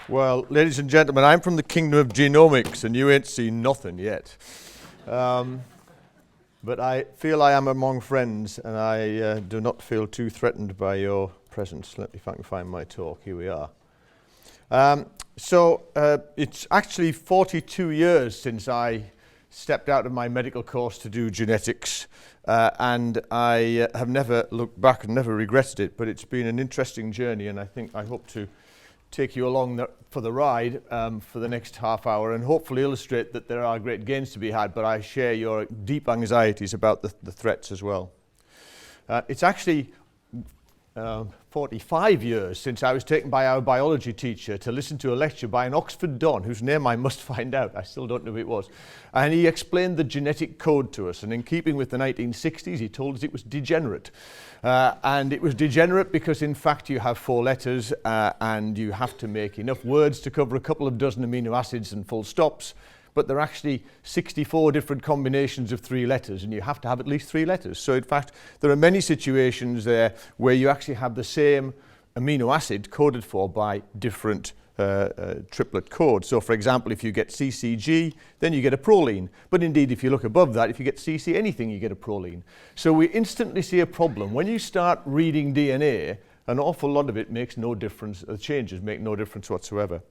Well, ladies and gentlemen, I'm from the kingdom of genomics, and you ain't seen nothing yet. But I feel I am among friends, and I do not feel too threatened by your presence. Let me if I can find my talk. Here we are. It's actually 42 years since I stepped out of my medical course to do genetics, and I have never looked back and never regretted it, but it's been an interesting journey, and I hope to take you along for the ride for the next half hour and hopefully illustrate that there are great gains to be had, but I share your deep anxieties about the threats as well. It's actually 45 years since I was taken by our biology teacher to listen to a lecture by an Oxford Don, whose name I must find out. I still don't know who it was. And he explained the genetic code to us. And in keeping with the 1960s, he told us it was degenerate. And it was degenerate because, in fact, you have 4 letters and you have to make enough words to cover a couple of dozen amino acids and full stops. But there are actually 64 different combinations of 3 letters, and you have to have at least 3 letters. So in fact, there are many situations there where you actually have the same amino acid coded for by different triplet codes. So for example, if you get CCG, then you get a proline. But indeed, if you look above that, if you get CC anything, you get a proline. So we instantly see a problem. When you start reading DNA, an awful lot of it makes no difference, the changes make no difference whatsoever.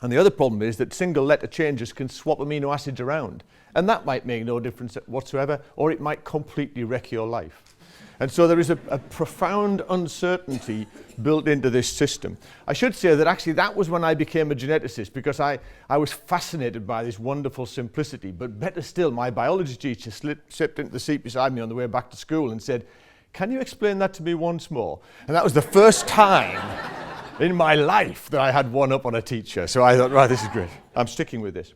And the other problem is that single letter changes can swap amino acids around. And that might make no difference whatsoever, or it might completely wreck your life. And so there is a profound uncertainty built into this system. I should say that actually that was when I became a geneticist, because I was fascinated by this wonderful simplicity. But better still, my biology teacher slipped into the seat beside me on the way back to school and said, "Can you explain that to me once more?" And that was the first time in my life that I had one up on a teacher. So I thought, right, this is great. I'm sticking with this.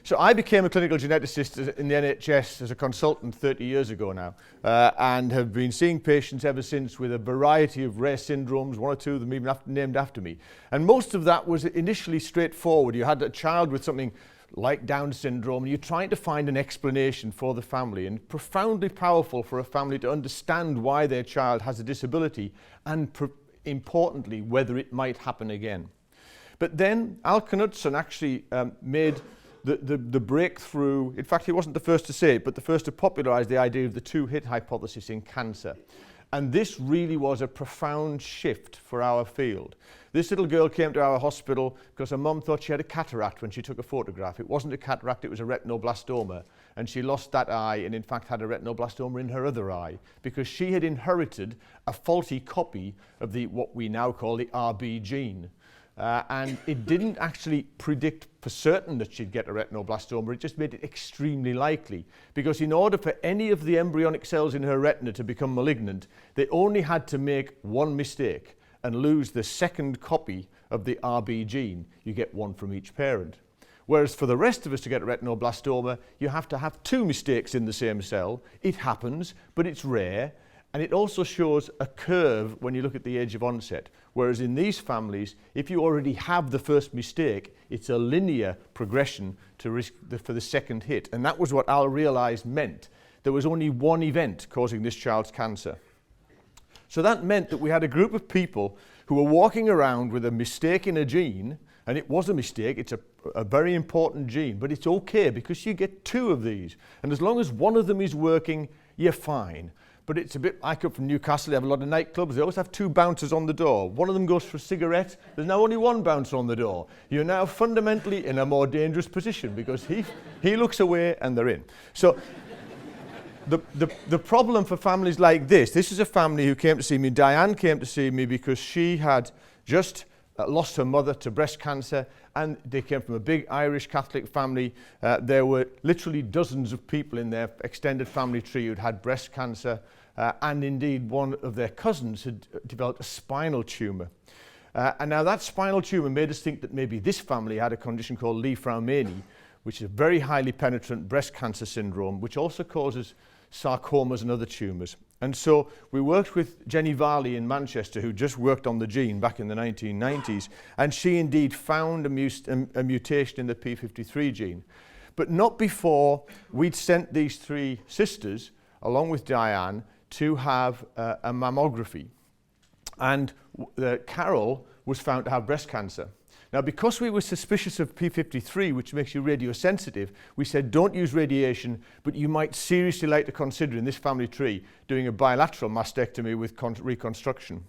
So I became a clinical geneticist in the NHS as a consultant 30 years ago now, and have been seeing patients ever since with a variety of rare syndromes, 1 or 2 of them even named after me. And most of that was initially straightforward. You had a child with something like Down syndrome, and you're trying to find an explanation for the family, and profoundly powerful for a family to understand why their child has a disability, and importantly, whether it might happen again. But then Al Knudsen actually made the breakthrough. In fact, he wasn't the first to say it, but the first to popularize the idea of the 2-hit hypothesis in cancer. And this really was a profound shift for our field. This little girl came to our hospital because her mum thought she had a cataract when she took a photograph. It wasn't a cataract, it was a retinoblastoma. And she lost that eye and in fact had a retinoblastoma in her other eye because she had inherited a faulty copy of what we now call the RB gene. And it didn't actually predict for certain that she'd get a retinoblastoma, it just made it extremely likely. Because in order for any of the embryonic cells in her retina to become malignant, they only had to make one mistake and lose the second copy of the RB gene. You get one from each parent. Whereas for the rest of us to get a retinoblastoma, you have to have 2 mistakes in the same cell. It happens, but it's rare. And it also shows a curve when you look at the age of onset. Whereas in these families, if you already have the first mistake, it's a linear progression to risk for the second hit. And that was what Al realized meant. There was only one event causing this child's cancer. So that meant that we had a group of people who were walking around with a mistake in a gene, and it was a mistake, it's a very important gene, but it's okay because you get 2 of these. And as long as one of them is working, you're fine. But it's a bit, I come from Newcastle, they have a lot of nightclubs, they always have 2 bouncers on the door. One of them goes for a cigarette, there's now only 1 bouncer on the door. You're now fundamentally in a more dangerous position because he looks away and they're in. So the problem for families like this is a family who came to see me. Diane came to see me because she had just lost her mother to breast cancer, and they came from a big Irish Catholic family. There were literally dozens of people in their extended family tree who'd had breast cancer, and indeed one of their cousins had developed a spinal tumor. And now that spinal tumor made us think that maybe this family had a condition called Lee-Fraumeni, which is a very highly penetrant breast cancer syndrome, which also causes sarcomas and other tumors. And so we worked with Jenny Varley in Manchester, who just worked on the gene back in the 1990s, and she indeed found a mutation in the P53 gene. But not before we'd sent these 3 sisters, along with Diane, to have a mammography. And Carol was found to have breast cancer. Now, because we were suspicious of P53, which makes you radiosensitive, we said don't use radiation, but you might seriously like to consider in this family tree doing a bilateral mastectomy with reconstruction.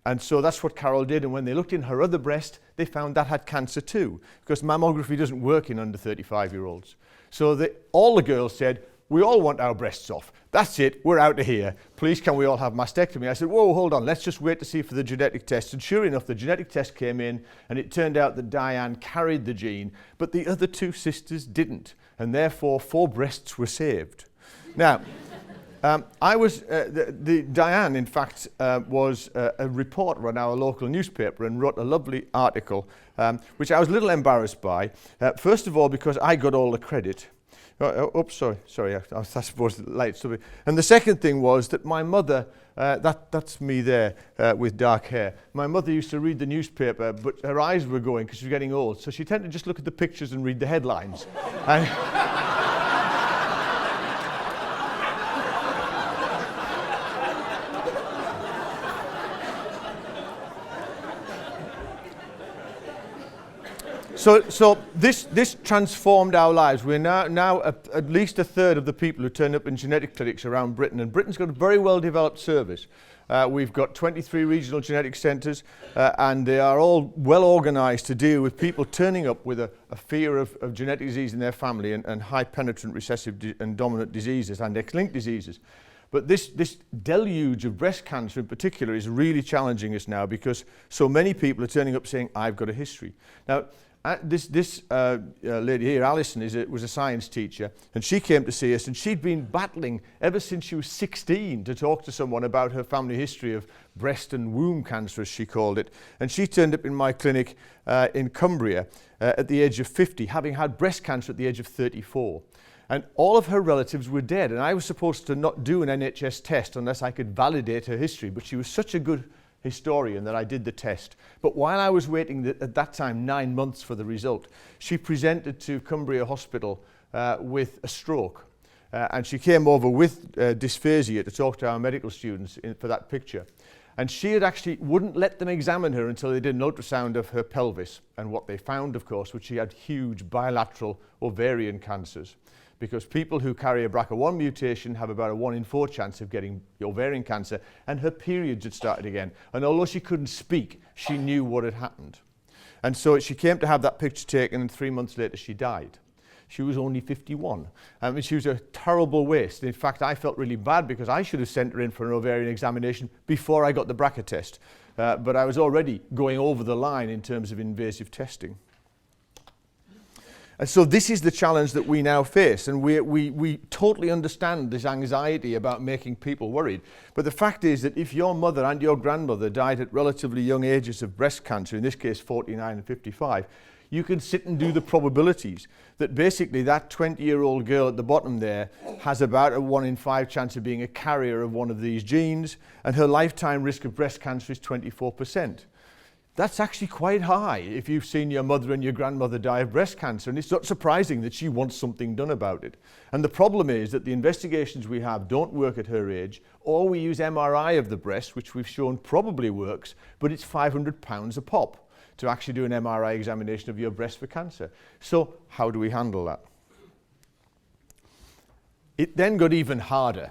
And so that's what Carol did, and when they looked in her other breast, they found that had cancer too, because mammography doesn't work in under 35-year-olds. So all the girls said, we all want our breasts off. That's it, we're out of here. Please, can we all have mastectomy? I said, whoa, hold on, let's just wait to see for the genetic test. And sure enough, the genetic test came in, and it turned out that Diane carried the gene, but the other two sisters didn't, and therefore 4 breasts were saved. Now, Diane, in fact, was a reporter on our local newspaper and wrote a lovely article, which I was a little embarrassed by. First of all, because I got all the credit. Sorry, I suppose the lights. And the second thing was that my mother, that's me there with dark hair. My mother used to read the newspaper, but her eyes were going because she was getting old. So she tended to just look at the pictures and read the headlines. So this transformed our lives. We're now at least a third of the people who turn up in genetic clinics around Britain, and Britain's got a very well developed service. We've got 23 regional genetic centres, and they are all well organised to deal with people turning up with a fear of genetic disease in their family and high penetrant recessive and dominant diseases and X-linked diseases. But this deluge of breast cancer in particular is really challenging us now, because so many people are turning up saying, I've got a history. Now, this lady here, Alison, was a science teacher, and she came to see us, and she'd been battling ever since she was 16 to talk to someone about her family history of breast and womb cancer, as she called it. And she turned up in my clinic in Cumbria at the age of 50, having had breast cancer at the age of 34. And all of her relatives were dead, and I was supposed to not do an NHS test unless I could validate her history, but she was such a good historian that I did the test. But while I was waiting at that time 9 months for the result, she presented to Cumbria Hospital with a stroke. And she came over with dysphasia to talk to our medical students for that picture. And she had actually wouldn't let them examine her until they did an ultrasound of her pelvis. And what they found, of course, was she had huge bilateral ovarian cancers. Because people who carry a BRCA1 mutation have about a 1 in 4 chance of getting ovarian cancer, and her periods had started again. And although she couldn't speak, she knew what had happened. And so she came to have that picture taken, and 3 months later she died. She was only 51. I mean, she was a terrible waste. In fact, I felt really bad because I should have sent her in for an ovarian examination before I got the BRCA test. But I was already going over the line in terms of invasive testing. And so this is the challenge that we now face, and we totally understand this anxiety about making people worried. But the fact is that if your mother and your grandmother died at relatively young ages of breast cancer, in this case 49 and 55, you can sit and do the probabilities that basically that 20-year-old girl at the bottom there has about a 1 in 5 chance of being a carrier of one of these genes, and her lifetime risk of breast cancer is 24%. That's actually quite high if you've seen your mother and your grandmother die of breast cancer, and it's not surprising that she wants something done about it. And the problem is that the investigations we have don't work at her age, or we use MRI of the breast, which we've shown probably works, but it's £500 a pop to actually do an MRI examination of your breast for cancer. So how do we handle that? It then got even harder.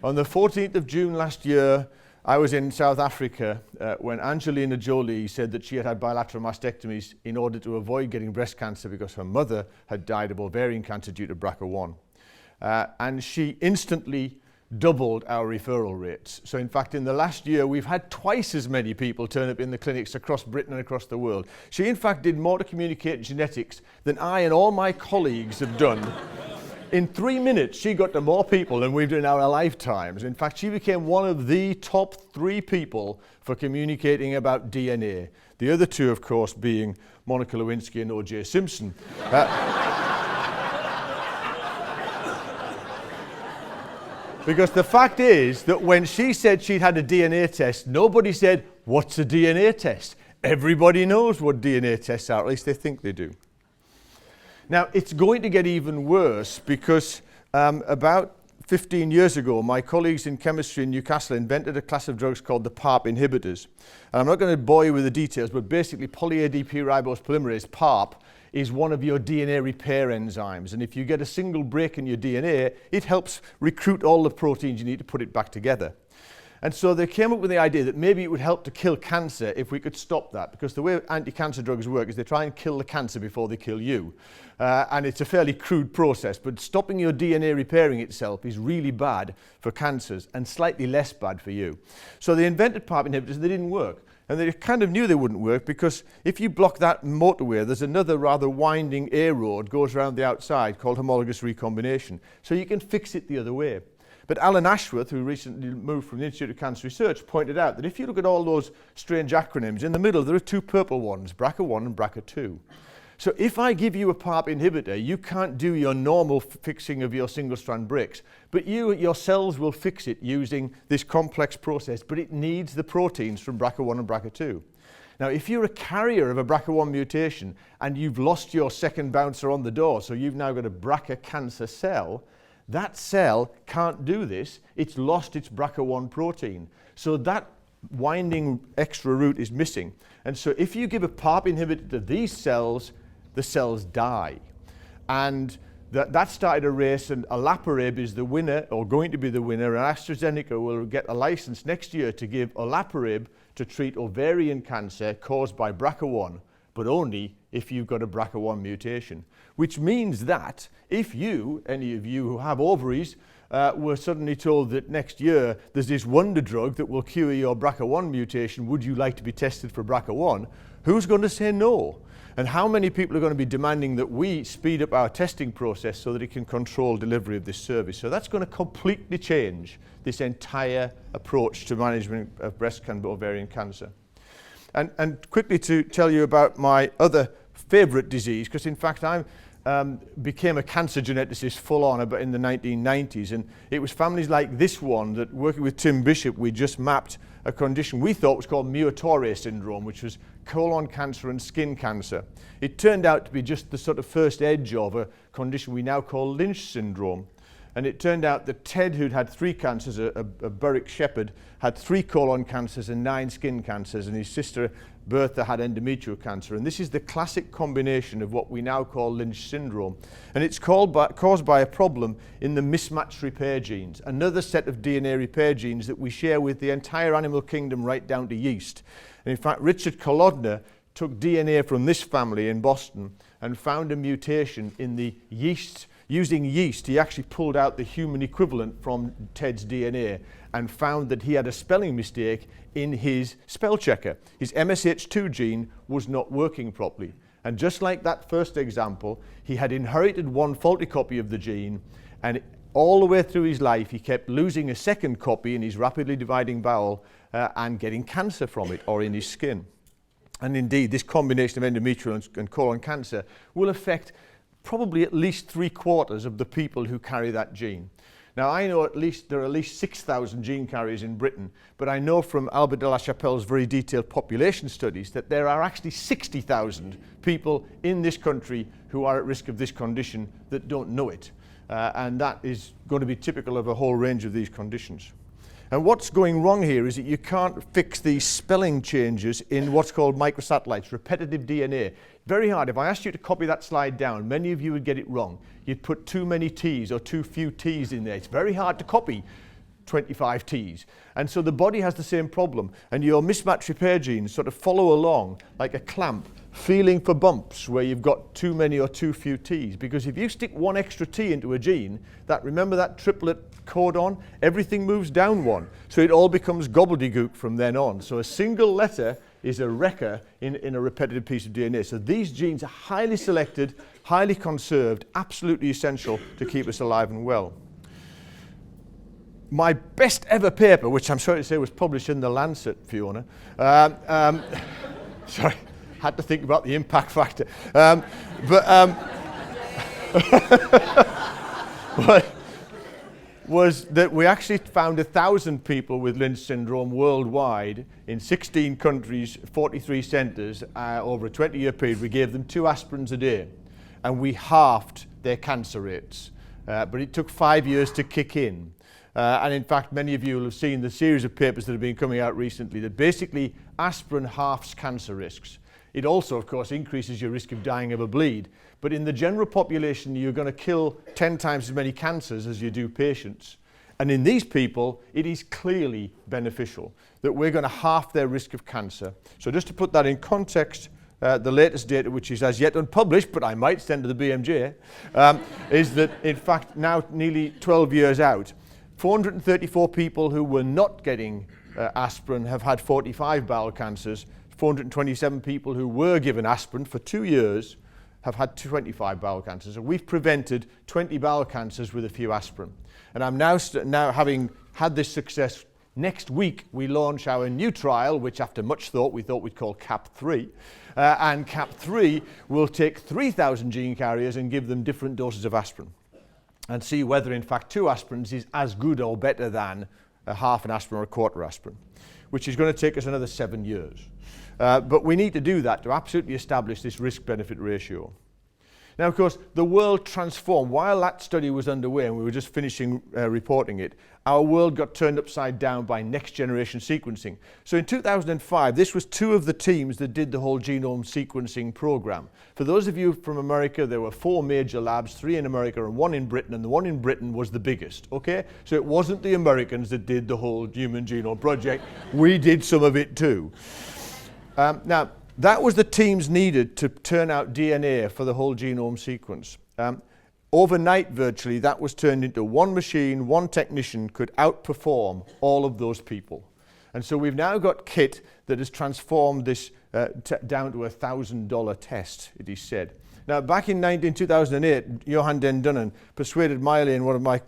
On the 14th of June last year, I was in South Africa when Angelina Jolie said that she had had bilateral mastectomies in order to avoid getting breast cancer because her mother had died of ovarian cancer due to BRCA1. And she instantly doubled our referral rates. So in fact, in the last year, we've had twice as many people turn up in the clinics across Britain and across the world. She in fact did more to communicate genetics than I and all my colleagues have done. In 3 minutes, she got to more people than we've done in our lifetimes. In fact, she became one of the top 3 people for communicating about DNA. The other 2, of course, being Monica Lewinsky and O.J. Simpson. Because the fact is that when she said she'd had a DNA test, nobody said, what's a DNA test? Everybody knows what DNA tests are, at least they think they do. Now, it's going to get even worse because about 15 years ago, my colleagues in chemistry in Newcastle invented a class of drugs called the PARP inhibitors. And I'm not going to bore you with the details, but basically poly-ADP ribose polymerase, PARP, is one of your DNA repair enzymes. And if you get a single break in your DNA, it helps recruit all the proteins you need to put it back together. And so they came up with the idea that maybe it would help to kill cancer if we could stop that, because the way anti-cancer drugs work is they try and kill the cancer before they kill you. And it's a fairly crude process, but stopping your DNA repairing itself is really bad for cancers and slightly less bad for you. So they invented PARP inhibitors and they didn't work. And they kind of knew they wouldn't work because if you block that motorway, there's another rather winding A road goes around the outside called homologous recombination. So you can fix it the other way. But Alan Ashworth, who recently moved from the Institute of Cancer Research, pointed out that if you look at all those strange acronyms, in the middle there are two purple ones, BRCA1 and BRCA2. So if I give you a PARP inhibitor, you can't do your normal fixing of your single-strand breaks, but your cells will fix it using this complex process, but it needs the proteins from BRCA1 and BRCA2. Now, if you're a carrier of a BRCA1 mutation and you've lost your second bouncer on the door, so you've now got a BRCA cancer cell, that cell can't do this. It's lost its BRCA1 protein. So that winding extra route is missing. And so if you give a PARP inhibitor to these cells, the cells die. And that started a race, and olaparib is the winner, or going to be the winner, and AstraZeneca will get a license next year to give olaparib to treat ovarian cancer caused by BRCA1, but only if you've got a BRCA1 mutation. Which means that if you, any of you who have ovaries, were suddenly told that next year there's this wonder drug that will cure your BRCA1 mutation, would you like to be tested for BRCA1? Who's going to say no? And how many people are going to be demanding that we speed up our testing process so that it can control delivery of this service? So that's going to completely change this entire approach to management of breast and ovarian cancer. And quickly to tell you about my other favorite disease, because in fact I became a cancer geneticist full on about in the 1990s, and it was families like this one that, working with Tim Bishop, we just mapped a condition we thought was called Muir-Torre syndrome, which was colon cancer and skin cancer. It turned out to be just the sort of first edge of a condition we now call Lynch syndrome. And it turned out that Ted, who'd had 3 cancers, a Berwick shepherd, had 3 colon cancers and 9 skin cancers, and his sister Bertha had endometrial cancer. And this is the classic combination of what we now call Lynch syndrome. And it's caused by a problem in the mismatched repair genes, another set of DNA repair genes that we share with the entire animal kingdom right down to yeast. And in fact, Richard Kolodner took DNA from this family in Boston and found a mutation in the yeast. Using yeast, he actually pulled out the human equivalent from Ted's DNA and found that he had a spelling mistake in his spell checker. His MSH2 gene was not working properly. And just like that first example, he had inherited one faulty copy of the gene, and all the way through his life, he kept losing a second copy in his rapidly dividing bowel and getting cancer from it, or in his skin. And indeed, this combination of endometrial and colon cancer will affect probably at least 3/4 of the people who carry that gene. Now, I know there are at least 6,000 gene carriers in Britain, but I know from Albert de la Chapelle's very detailed population studies that there are actually 60,000 people in this country who are at risk of this condition that don't know it. And that is going to be typical of a whole range of these conditions. And what's going wrong here is that you can't fix these spelling changes in what's called microsatellites, repetitive DNA. Very hard. If I asked you to copy that slide down, many of you would get it wrong. You'd put too many T's or too few T's in there. It's very hard to copy 25 T's. And so the body has the same problem. And your mismatched repair genes sort of follow along like a clamp, feeling for bumps where you've got too many or too few T's. Because if you stick one extra T into a gene, remember that triplet codon, everything moves down one. So it all becomes gobbledygook from then on. So a single letter is a wrecker in a repetitive piece of DNA. So these genes are highly selected, highly conserved, absolutely essential to keep us alive and well. My best ever paper, which I'm sorry to say was published in The Lancet, Fiona. Sorry, had to think about the impact factor. Was that we actually found 1,000 people with Lynch syndrome worldwide in 16 countries, 43 centres, over a 20-year period. We gave them 2 aspirins a day, and we halved their cancer rates. but it took 5 years to kick in. And in fact, many of you will have seen the series of papers that have been coming out recently that basically aspirin halves cancer risks. It also, of course, increases your risk of dying of a bleed. But in the general population, you're going to kill 10 times as many cancers as you do patients. And in these people, it is clearly beneficial that we're going to halve their risk of cancer. So just to put that in context, the latest data, which is as yet unpublished, but I might send to the BMJ, is that, in fact, now nearly 12 years out, 434 people who were not getting aspirin have had 45 bowel cancers. 427 people who were given aspirin for 2 years have had 25 bowel cancers. And we've prevented 20 bowel cancers with a few aspirin. And I'm now having had this success, next week we launch our new trial, which after much thought we thought we'd call CAP3. And CAP3 will take 3,000 gene carriers and give them different doses of aspirin and see whether in fact 2 aspirins is as good or better than a half an aspirin or a quarter aspirin, which is going to take us another 7 years. But we need to do that to absolutely establish this risk-benefit ratio. Now, of course, the world transformed. While that study was underway and we were just finishing reporting it, our world got turned upside down by next-generation sequencing. So in 2005, this was 2 of the teams that did the whole genome sequencing program. For those of you from America, there were 4 major labs, 3 in America and 1 in Britain, and the one in Britain was the biggest, okay? So it wasn't the Americans that did the whole Human Genome Project. We did some of it too. Now, that was the teams needed to turn out DNA for the whole genome sequence. Overnight, virtually, that was turned into one machine, one technician could outperform all of those people. And so we've now got kit that has transformed this down to a $1,000 test, it is said. Now, back in 2008, Johan den Dunnen persuaded Miley and one of my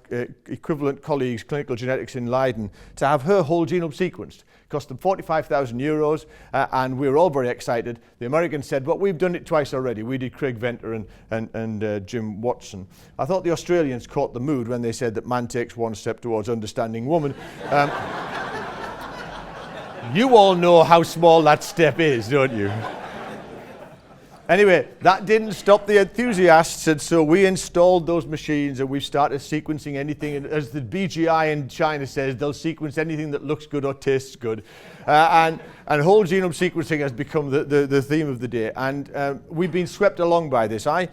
equivalent colleagues, clinical genetics in Leiden, to have her whole genome sequenced. It cost them 45,000 euros, and we were all very excited. The Americans said, well, we've done it twice already. We did Craig Venter and Jim Watson. I thought the Australians caught the mood when they said that man takes one step towards understanding woman. You all know how small that step is, don't you? Anyway, that didn't stop the enthusiasts, and so we installed those machines and we've started sequencing anything. And as the BGI in China says, they'll sequence anything that looks good or tastes good. And whole genome sequencing has become the theme of the day. And we've been swept along by this. I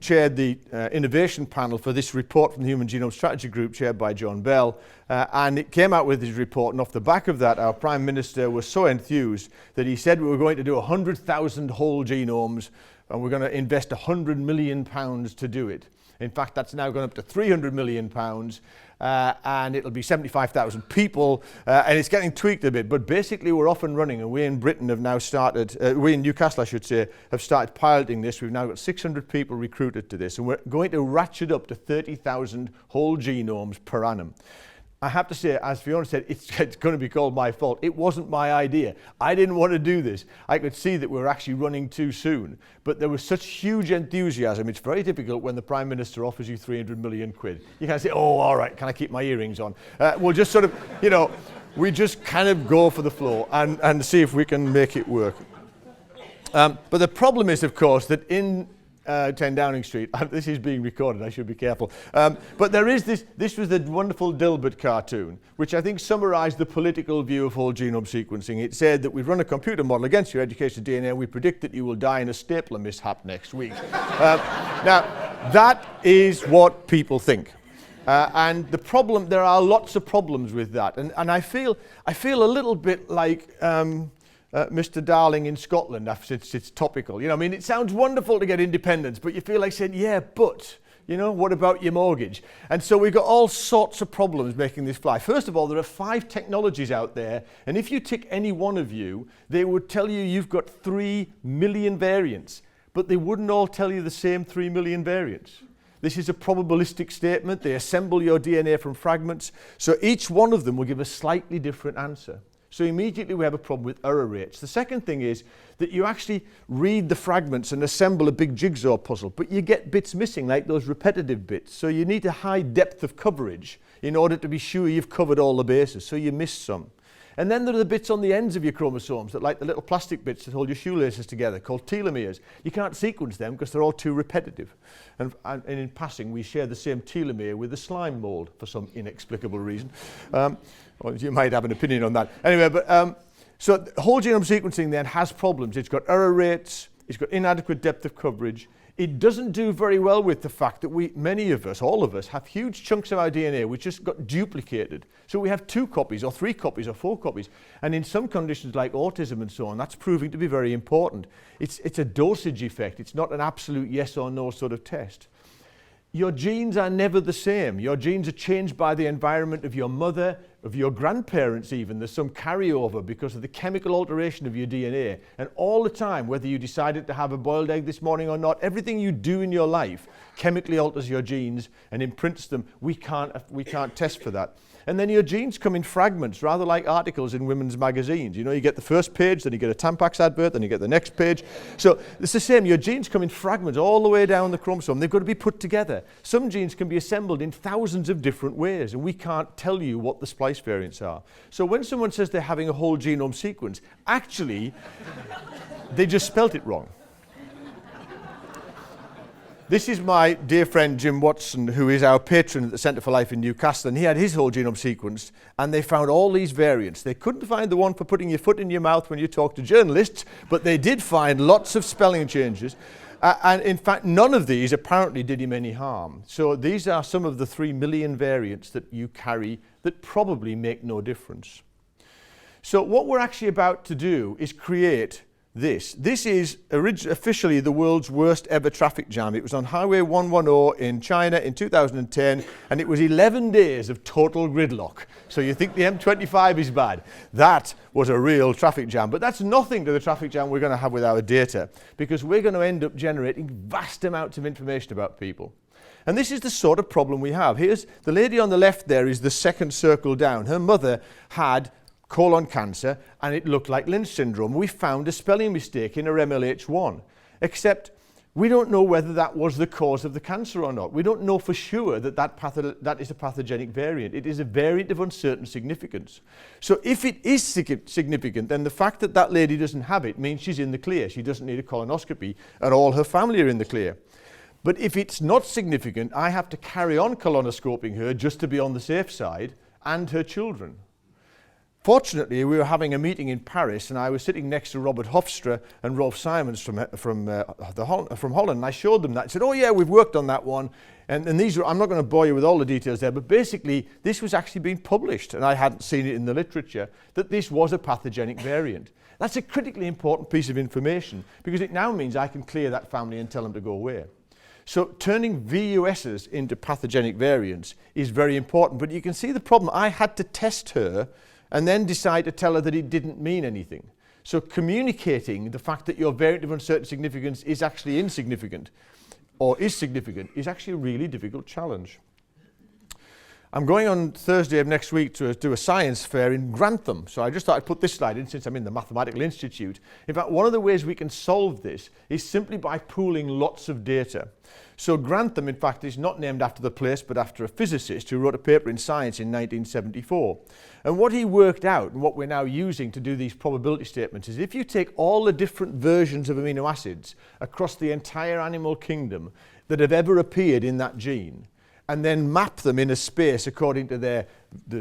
chaired the innovation panel for this report from the Human Genome Strategy Group, chaired by John Bell, and it came out with his report, and off the back of that, our Prime Minister was so enthused that he said we were going to do 100,000 whole genomes, and we're going to invest £100 million to do it. In fact, that's now gone up to £300 million, and it'll be 75,000 people, and it's getting tweaked a bit, but basically we're off and running, and we in Britain have now started, we in Newcastle I should say, have started piloting this. We've now got 600 people recruited to this, and we're going to ratchet up to 30,000 whole genomes per annum. I have to say, as Fiona said, it's going to be called my fault. It wasn't my idea. I didn't want to do this. I could see that we were actually running too soon. But there was such huge enthusiasm. It's very difficult when the Prime Minister offers you 300 million quid. You can't say, oh, all right, can I keep my earrings on? We'll just sort of, you know, we just kind of go for the flow and see if we can make it work. But the problem is, of course, that in 10 Downing Street. This is being recorded, I should be careful. But there is this was the wonderful Dilbert cartoon, which I think summarized the political view of whole genome sequencing. It said that we've run a computer model against your education DNA and we predict that you will die in a stapler mishap next week. Now, that is what people think. And the problem, there are lots of problems with that. And I feel a little bit like Mr. Darling in Scotland, since it's topical. You know, I mean, it sounds wonderful to get independence, but you feel like saying, yeah, but, you know, what about your mortgage? And so we've got all sorts of problems making this fly. First of all, there are 5 technologies out there, and if you tick any one of you, they would tell you you've got 3 million variants, but they wouldn't all tell you the same 3 million variants. This is a probabilistic statement. They assemble your DNA from fragments, so each one of them will give a slightly different answer. So immediately we have a problem with error rates. The second thing is that you actually read the fragments and assemble a big jigsaw puzzle, but you get bits missing, like those repetitive bits. So you need a high depth of coverage in order to be sure you've covered all the bases, so you miss some. And then there are the bits on the ends of your chromosomes that like the little plastic bits that hold your shoelaces together called telomeres. You can't sequence them because they're all too repetitive. And in passing, we share the same telomere with the slime mold for some inexplicable reason. Or you might have an opinion on that. Anyway, but so whole genome sequencing then has problems. It's got error rates, it's got inadequate depth of coverage. It doesn't do very well with the fact that many of us, all of us, have huge chunks of our DNA which just got duplicated. So we have 2 copies or 3 copies or 4 copies. And in some conditions like autism and so on, that's proving to be very important. It's a dosage effect. It's not an absolute yes or no sort of test. Your genes are never the same. Your genes are changed by the environment of your mother, of your grandparents even. There's some carryover because of the chemical alteration of your DNA. And all the time, whether you decided to have a boiled egg this morning or not, everything you do in your life chemically alters your genes and imprints them. We can't test for that. And then your genes come in fragments, rather like articles in women's magazines. You know, you get the first page, then you get a Tampax advert, then you get the next page. So it's the same. Your genes come in fragments all the way down the chromosome. They've got to be put together. Some genes can be assembled in thousands of different ways, and we can't tell you what the splice variants are. So when someone says they're having a whole genome sequence, actually, they just spelt it wrong. This is my dear friend Jim Watson, who is our patron at the Centre for Life in Newcastle, and he had his whole genome sequenced, and they found all these variants. They couldn't find the one for putting your foot in your mouth when you talk to journalists, but they did find lots of spelling changes. And in fact, none of these apparently did him any harm. So these are some of the 3 million variants that you carry that probably make no difference. So what we're actually about to do is create this. This is officially the world's worst ever traffic jam. It was on Highway 110 in China in 2010, and it was 11 days of total gridlock. So you think the M25 is bad. That was a real traffic jam. But that's nothing to the traffic jam we're going to have with our data, because we're going to end up generating vast amounts of information about people. And this is the sort of problem we have. Here's the lady on the left there is the second circle down. Her mother had colon cancer, and it looked like Lynch syndrome. We found a spelling mistake in her MLH1, except we don't know whether that was the cause of the cancer or not. We don't know for sure that that is a pathogenic variant. It is a variant of uncertain significance. So if it is significant, then the fact that that lady doesn't have it means she's in the clear. She doesn't need a colonoscopy, and all her family are in the clear. But if it's not significant, I have to carry on colonoscoping her just to be on the safe side, and her children. Fortunately, we were having a meeting in Paris, and I was sitting next to Robert Hofstra and Rolf Simons from Holland, and I showed them that. I said, oh yeah, we've worked on that one. And these are, I'm not going to bore you with all the details there, but basically this was actually being published, and I hadn't seen it in the literature, that this was a pathogenic variant. That's a critically important piece of information, because it now means I can clear that family and tell them to go away. So turning VUSs into pathogenic variants is very important, but you can see the problem. I had to test her and then decide to tell her that it didn't mean anything. So communicating the fact that your variant of uncertain significance is actually insignificant or is significant is actually a really difficult challenge. I'm going on Thursday of next week to do a science fair in Grantham. So I just thought I'd put this slide in since I'm in the Mathematical Institute. In fact, one of the ways we can solve this is simply by pooling lots of data. So Grantham, in fact, is not named after the place, but after a physicist who wrote a paper in Science in 1974. And what he worked out, and what we're now using to do these probability statements, is if you take all the different versions of amino acids across the entire animal kingdom that have ever appeared in that gene, and then map them in a space according to the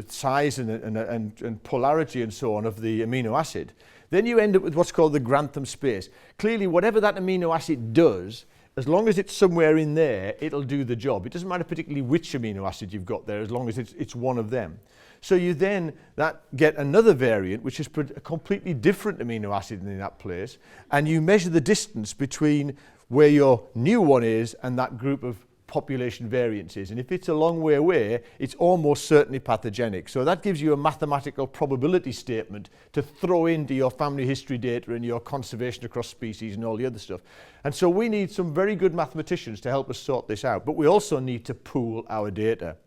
size and polarity and so on of the amino acid, then you end up with what's called the Grantham space. Clearly, whatever that amino acid does, as long as it's somewhere in there, it'll do the job. It doesn't matter particularly which amino acid you've got there, as long as it's one of them. So you then get another variant, which is a completely different amino acid in that place, and you measure the distance between where your new one is and that group of population variances, and if it's a long way away, it's almost certainly pathogenic. So that gives you a mathematical probability statement to throw into your family history data and your conservation across species and all the other stuff. And so we need some very good mathematicians to help us sort this out, but we also need to pool our data.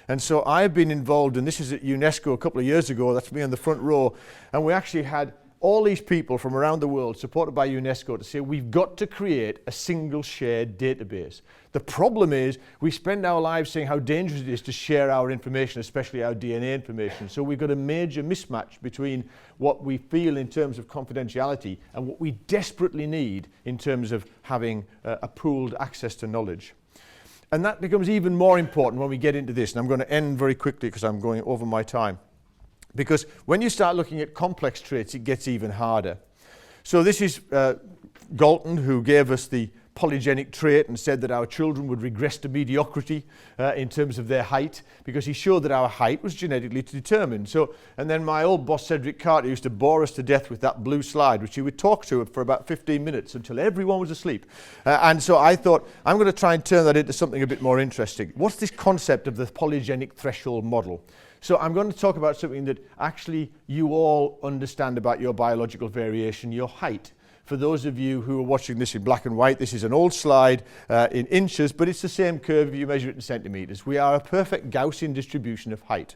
And so I've been involved, and this is at UNESCO a couple of years ago, that's me on the front row, and we actually had all these people from around the world, supported by UNESCO, to say we've got to create a single shared database. The problem is we spend our lives saying how dangerous it is to share our information, especially our DNA information. So we've got a major mismatch between what we feel in terms of confidentiality and what we desperately need in terms of having a pooled access to knowledge. And that becomes even more important when we get into this. And I'm going to end very quickly because I'm going over my time. Because when you start looking at complex traits, it gets even harder. So this is Galton, who gave us the polygenic trait and said that our children would regress to mediocrity in terms of their height, because he showed that our height was genetically determined. So, and then my old boss Cedric Carter used to bore us to death with that blue slide, which he would talk to for about 15 minutes until everyone was asleep. And so I thought, I'm going to try and turn that into something a bit more interesting. What's this concept of the polygenic threshold model? So I'm going to talk about something that actually you all understand about your biological variation, your height. For those of you who are watching this in black and white, this is an old slide in inches, but it's the same curve if you measure it in centimeters. We are a perfect Gaussian distribution of height.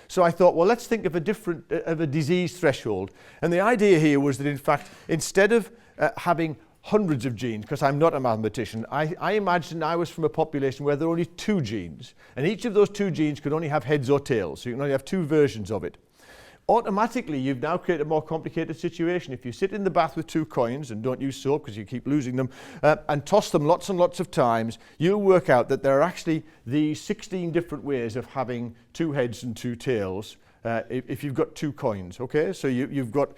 So I thought, well, let's think of a disease threshold. And the idea here was that, in fact, instead of having hundreds of genes, because I'm not a mathematician, I imagined I was from a population where there are only 2 genes, and each of those 2 genes could only have heads or tails, so you can only have 2 versions of it. Automatically, you've now created a more complicated situation. If you sit in the bath with 2 coins, and don't use soap because you keep losing them, and toss them lots and lots of times, you'll work out that there are actually these 16 different ways of having 2 heads and 2 tails if you've got 2 coins, okay? So you've got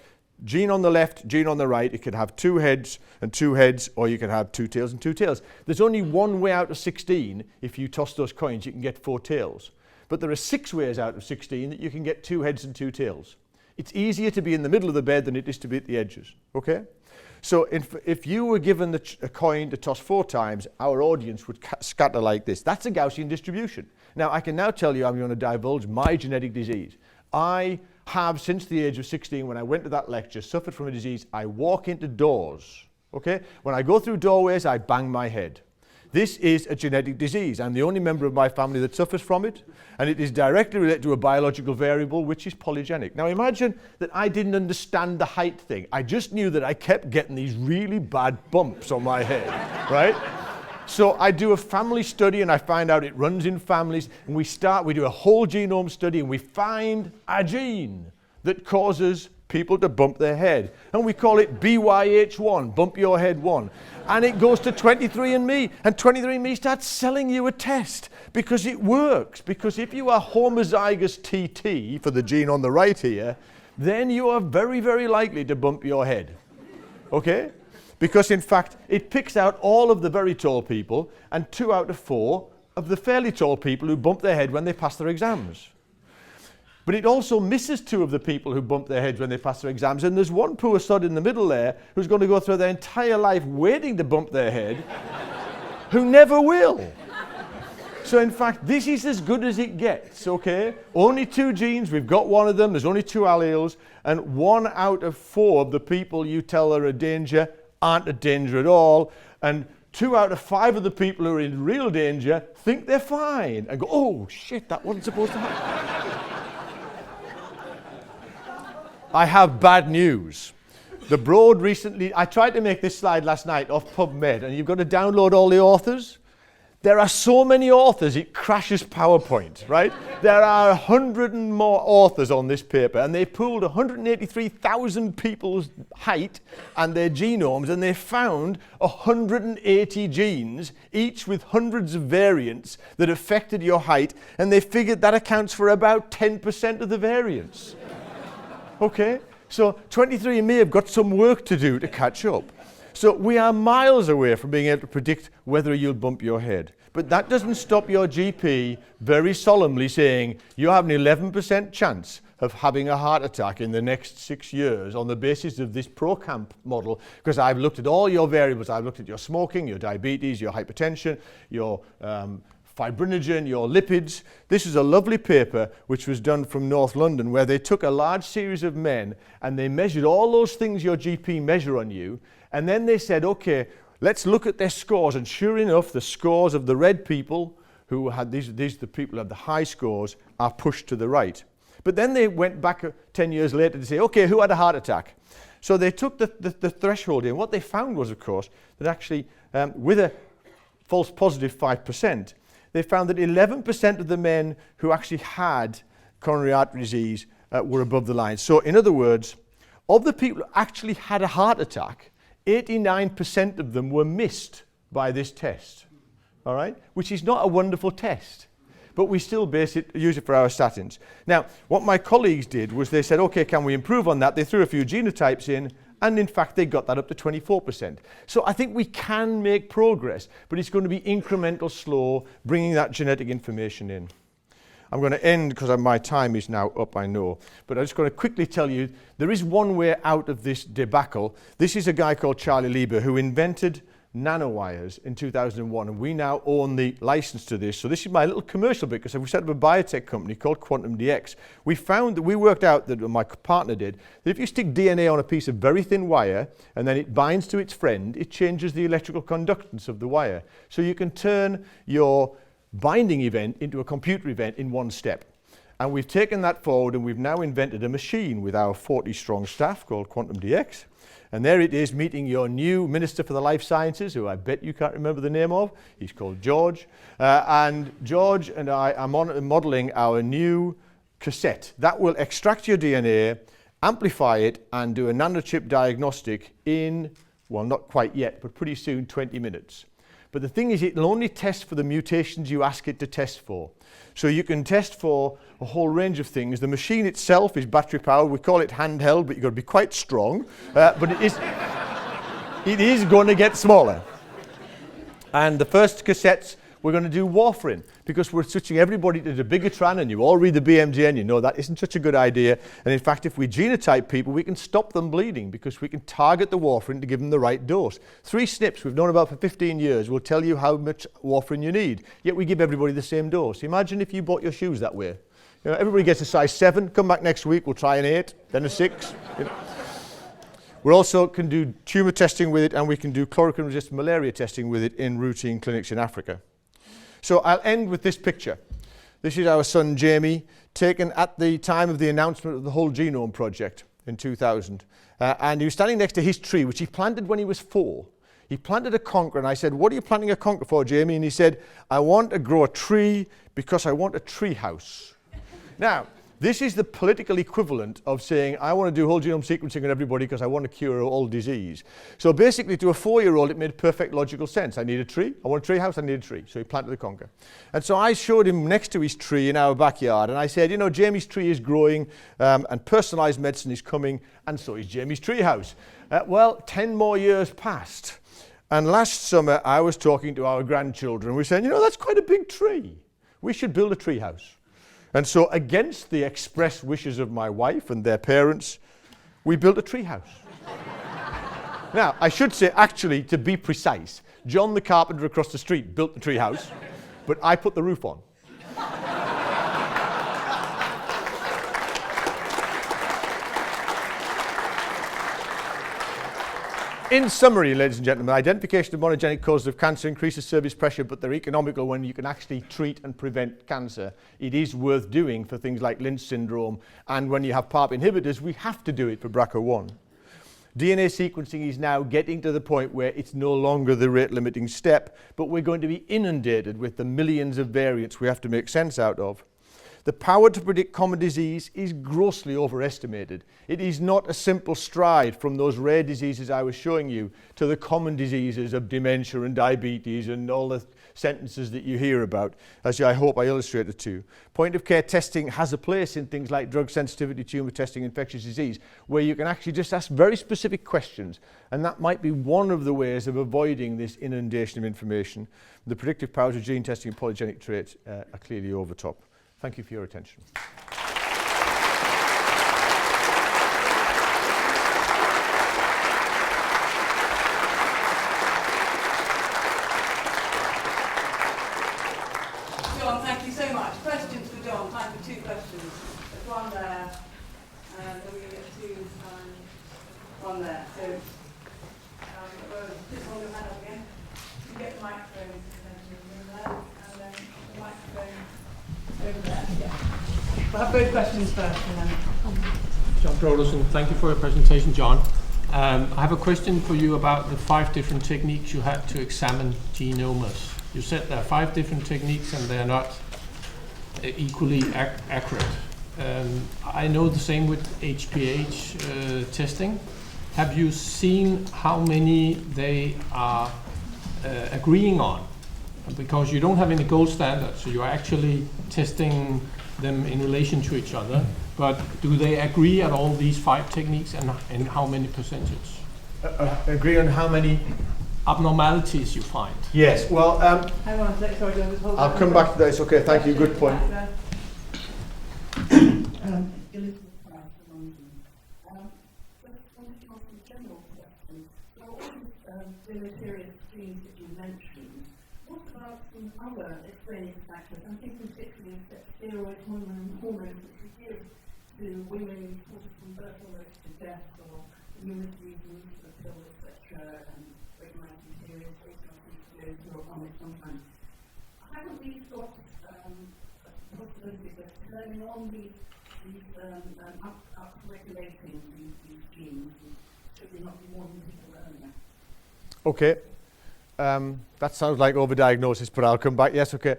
gene on the left, gene on the right. It could have 2 heads and 2 heads, or you can have 2 tails and 2 tails. There's only one way out of 16. If you toss those coins, you can get 4 tails. But there are 6 ways out of 16 that you can get 2 heads and 2 tails. It's easier to be in the middle of the bed than it is to be at the edges, okay? So if you were given a coin to toss 4 times, our audience would scatter like this. That's a Gaussian distribution. Now, I can now tell you I'm going to divulge my genetic disease. I have, since the age of 16, when I went to that lecture, suffered from a disease. I walk into doors, okay? When I go through doorways, I bang my head. This is a genetic disease. I'm the only member of my family that suffers from it, and it is directly related to a biological variable, which is polygenic. Now imagine that I didn't understand the height thing. I just knew that I kept getting these really bad bumps on my head, right? So I do a family study, and I find out it runs in families, and we do a whole genome study, and we find a gene that causes people to bump their head. And we call it BYH1, bump your head 1. And it goes to 23andMe, and 23andMe starts selling you a test because it works. Because if you are homozygous TT for the gene on the right here, then you are very, very likely to bump your head. Okay? Because in fact, it picks out all of the very tall people and 2 out of 4 of the fairly tall people who bump their head when they pass their exams. But it also misses 2 of the people who bump their heads when they pass their exams. And there's one poor sod in the middle there who's going to go through their entire life waiting to bump their head, who never will. So in fact, this is as good as it gets, okay? Only 2 genes, we've got 1 of them, there's only 2 alleles, and 1 out of 4 of the people you tell are a danger aren't a danger at all, and 2 out of 5 of the people who are in real danger think they're fine, and go, oh shit, that wasn't supposed to happen. I have bad news. The Broad recently, I tried to make this slide last night off PubMed, and you've got to download all the authors. There are so many authors, it crashes PowerPoint, right? There are 100 and more authors on this paper, and they pooled 183,000 people's height and their genomes, and they found 180 genes, each with hundreds of variants that affected your height, and they figured that accounts for about 10% of the variance. Okay, so 23andMe have got some work to do to catch up. So we are miles away from being able to predict whether you'll bump your head. But that doesn't stop your GP very solemnly saying you have an 11% chance of having a heart attack in the next 6 years on the basis of this ProCamp model, because I've looked at all your variables. I've looked at your smoking, your diabetes, your hypertension, your fibrinogen, your lipids. This is a lovely paper which was done from North London, where they took a large series of men and they measured all those things your GP measure on you, and then they said, okay, let's look at their scores. And sure enough, the scores of the red people who had these the people who had the high scores are pushed to the right. But then they went back 10 years later to say, okay, who had a heart attack? So they took the threshold in. What they found was, of course, that actually with a false positive 5%, they found that 11% of the men who actually had coronary artery disease were above the line. So in other words, of the people who actually had a heart attack, 89% of them were missed by this test, all right? Which is not a wonderful test, but we still use it for our statins. Now, what my colleagues did was they said, okay, can we improve on that? They threw a few genotypes in, and in fact, they got that up to 24%. So I think we can make progress, but it's going to be incremental, slow, bringing that genetic information in. I'm going to end because my time is now up, I know. But I'm just going to quickly tell you, there is one way out of this debacle. This is a guy called Charlie Lieber who invented nanowires in 2001, and we now own the license to this. So this is my little commercial bit, because we set up a biotech company called Quantum DX. We worked out, that my partner did, that if you stick DNA on a piece of very thin wire and then it binds to its friend, it changes the electrical conductance of the wire. So you can turn your binding event into a computer event in one step. And we've taken that forward, and we've now invented a machine with our 40-strong staff called Quantum DX. And there it is, meeting your new Minister for the Life Sciences, who I bet you can't remember the name of. He's called George. And George and I are modeling our new cassette. That will extract your DNA, amplify it, and do a nanochip diagnostic in, well, not quite yet, but pretty soon, 20 minutes. But the thing is, it will only test for the mutations you ask it to test for. So you can test for a whole range of things. The machine itself is battery powered. We call it handheld, but you've got to be quite strong. But it is going to get smaller. And the first cassettes, we're going to do warfarin, because we're switching everybody to the Bigatran, and you all read the BMJ and you know that isn't such a good idea. And in fact, if we genotype people, we can stop them bleeding, because we can target the warfarin to give them the right dose. 3 SNPs we've known about for 15 years will tell you how much warfarin you need, yet we give everybody the same dose. Imagine if you bought your shoes that way. You know, everybody gets a size 7, come back next week, we'll try an 8, then a 6. You know. We also can do tumor testing with it, and we can do chloroquine-resistant malaria testing with it in routine clinics in Africa. So I'll end with this picture. This is our son Jamie, taken at the time of the announcement of the whole Genome project in 2000. And he was standing next to his tree, which he planted when he was 4. He planted a conker, and I said, what are you planting a conker for, Jamie? And he said, I want to grow a tree because I want a tree house. Now, this is the political equivalent of saying, I want to do whole genome sequencing on everybody because I want to cure all disease. So basically, to a 4-year-old, it made perfect logical sense. I need a tree. I want a tree house. I need a tree. So he planted the conker. And so I showed him next to his tree in our backyard. And I said, you know, Jamie's tree is growing, and personalized medicine is coming, and so is Jamie's tree house. Well, 10 more years passed. And last summer, I was talking to our grandchildren. We said, you know, that's quite a big tree. We should build a tree house. And so, against the express wishes of my wife and their parents, we built a treehouse. Now, I should say, actually, to be precise, John the carpenter across the street built the treehouse, but I put the roof on. In summary, ladies and gentlemen, identification of monogenic causes of cancer increases service pressure, but they're economical when you can actually treat and prevent cancer. It is worth doing for things like Lynch syndrome, and when you have PARP inhibitors, we have to do it for BRCA1. DNA sequencing is now getting to the point where it's no longer the rate-limiting step, but we're going to be inundated with the millions of variants we have to make sense out of. The power to predict common disease is grossly overestimated. It is not a simple stride from those rare diseases I was showing you to the common diseases of dementia and diabetes and all the sentences that you hear about, as I hope I illustrated to. Point-of-care testing has a place in things like drug sensitivity, tumor testing, infectious disease, where you can actually just ask very specific questions, and that might be one of the ways of avoiding this inundation of information. The predictive powers of gene testing and polygenic traits are clearly over top. Thank you for your attention. John, thank you so much. Questions for John? Time for 2 questions. There's one there, and then we get 2, one there. So, just hold your hand up again. You get the microphone there, and then the microphone over there. Yeah. We'll have both questions first, and then. John Broderson, thank you for your presentation, John. I have a question for you about the 5 different techniques you had to examine genomes. You said there are 5 different techniques and they are not equally accurate. I know the same with HPH testing. Have you seen how many they are agreeing on? Because you don't have any gold standard, so you're actually testing them in relation to each other. But do they agree on all these 5 techniques, and how many percentage? Agree on how many abnormalities you find? Yes, well, Hang on a sec, sorry, John, just hold I'll on. come back to that. It's okay, thank you, good point. Deleterious genes that you mentioned. What about some other explaining factors? I'm thinking particularly of steroid hormones which we give to women sort of from birth almost to death, or immunity use of the pill, etc., and recognizing serious those on it sometimes. Haven't we got possibilities of turning on these up-regulating these genes? Should we not be warning people earlier? Okay. That sounds like overdiagnosis, but I'll come back. Yes, okay.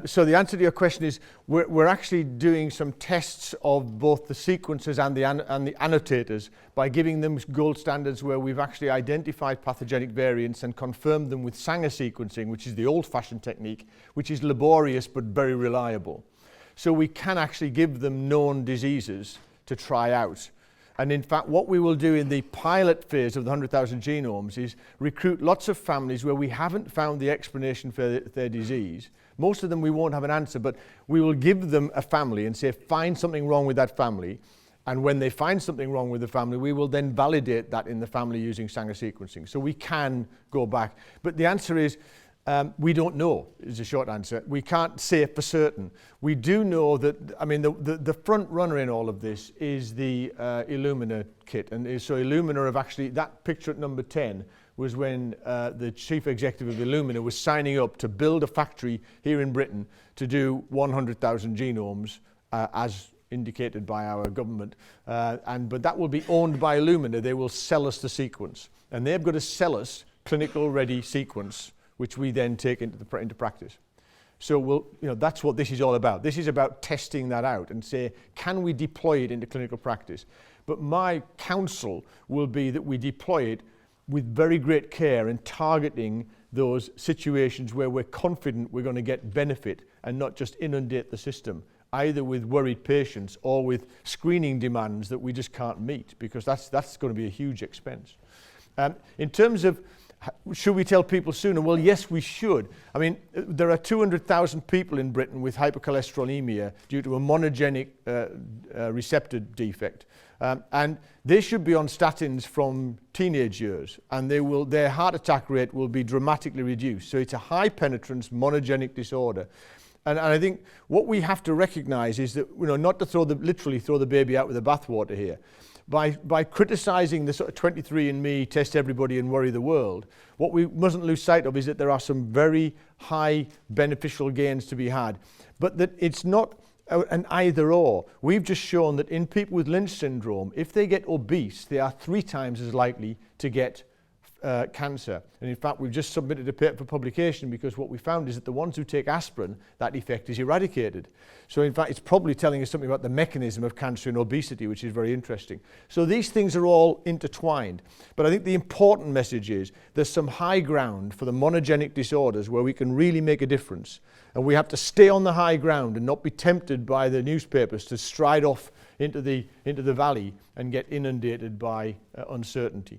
So the answer to your question is we're actually doing some tests of both the sequencers and the annotators by giving them gold standards where we've actually identified pathogenic variants and confirmed them with Sanger sequencing, which is the old-fashioned technique, which is laborious but very reliable. So we can actually give them known diseases to try out. And in fact, what we will do in the pilot phase of the 100,000 genomes is recruit lots of families where we haven't found the explanation for their disease. Most of them we won't have an answer, but we will give them a family and say, find something wrong with that family. And when they find something wrong with the family, we will then validate that in the family using Sanger sequencing. So we can go back. But the answer is, we don't know, is the short answer. We can't say for certain. We do know that, I mean, the front runner in all of this is the Illumina kit. And so Illumina have actually, that picture at number 10 was when the chief executive of Illumina was signing up to build a factory here in Britain to do 100,000 genomes as indicated by our government. But that will be owned by Illumina. They will sell us the sequence. And they've got to sell us clinical ready sequence, which we then take into practice. So that's what this is all about. This is about testing that out and say, can we deploy it into clinical practice? But my counsel will be that we deploy it with very great care and targeting those situations where we're confident we're going to get benefit and not just inundate the system, either with worried patients or with screening demands that we just can't meet, because that's going to be a huge expense. In terms of should we tell people sooner? Well, yes, we should. I mean, there are 200,000 people in Britain with hypercholesterolemia due to a monogenic receptor defect. And they should be on statins from teenage years, and their heart attack rate will be dramatically reduced. So it's a high penetrance monogenic disorder. And I think what we have to recognize is that, not to literally throw the baby out with the bathwater here. By criticizing the sort of 23andMe, test everybody and worry the world, what we mustn't lose sight of is that there are some very high beneficial gains to be had, but that it's not an either or. We've just shown that in people with Lynch syndrome, if they get obese, they are 3 times as likely to get cancer. And in fact, we've just submitted a paper for publication because what we found is that the ones who take aspirin, that effect is eradicated. So in fact, it's probably telling us something about the mechanism of cancer and obesity, which is very interesting. So these things are all intertwined. But I think the important message is there's some high ground for the monogenic disorders where we can really make a difference. And we have to stay on the high ground and not be tempted by the newspapers to stride off into the valley and get inundated by uncertainty.